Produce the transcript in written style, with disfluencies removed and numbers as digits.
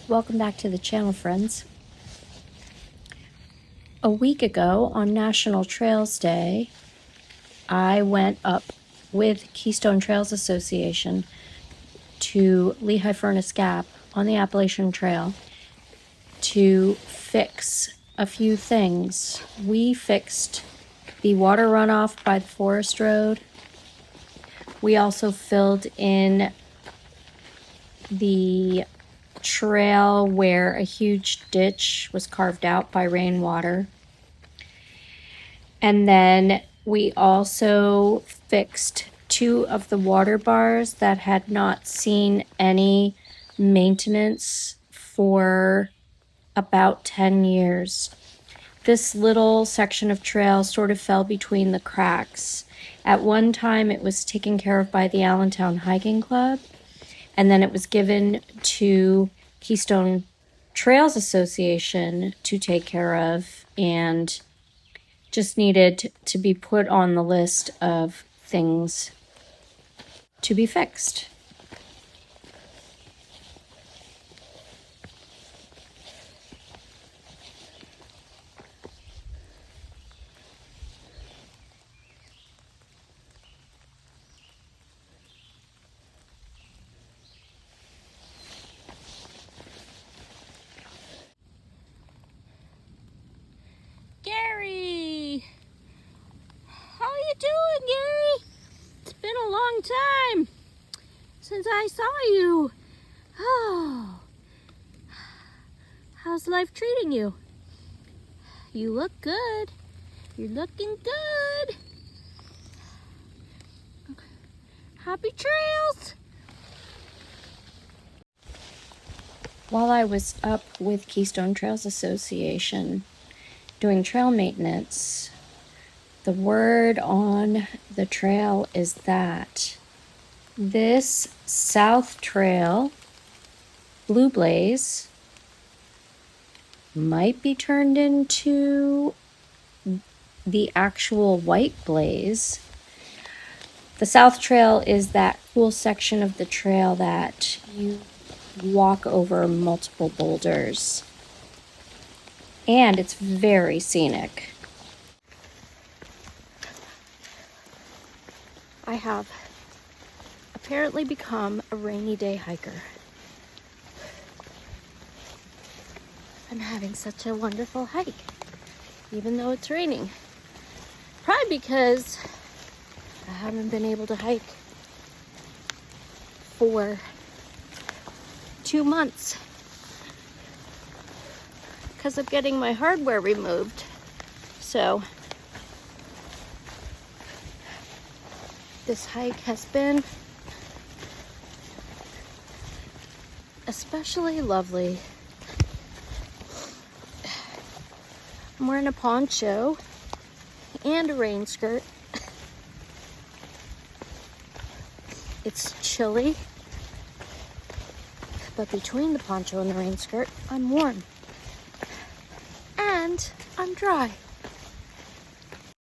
Welcome back to the channel, friends. A week ago on National Trails Day, I went up with Keystone Trails Association to Lehigh Furnace Gap on the Appalachian Trail to fix a few things. We fixed the water runoff by the forest road. We also filled in the trail where a huge ditch was carved out by rainwater. And then we also fixed two of the water bars that had not seen any maintenance for about 10 years. This little section of trail sort of fell between the cracks. At one time it was taken care of by the Allentown Hiking Club, and then it was given to Keystone Trails Association to take care of, and just needed to be put on the list of things to be fixed. Gary! How you doing, Gary? It's been a long time since I saw you. Oh, how's life treating you? You look good. You're looking good. Okay. Happy trails! While I was up with Keystone Trails Association doing trail maintenance, the word on the trail is that this South Trail Blue Blaze might be turned into the actual White Blaze. The South Trail is that cool section of the trail that you walk over multiple boulders, and it's very scenic. I have apparently become a rainy day hiker. I'm having such a wonderful hike, even though it's raining. Probably because I haven't been able to hike for 2 months because of getting my hardware removed. So this hike has been especially lovely. I'm wearing a poncho and a rain skirt. It's chilly, but between the poncho and the rain skirt, I'm warm. And I'm dry.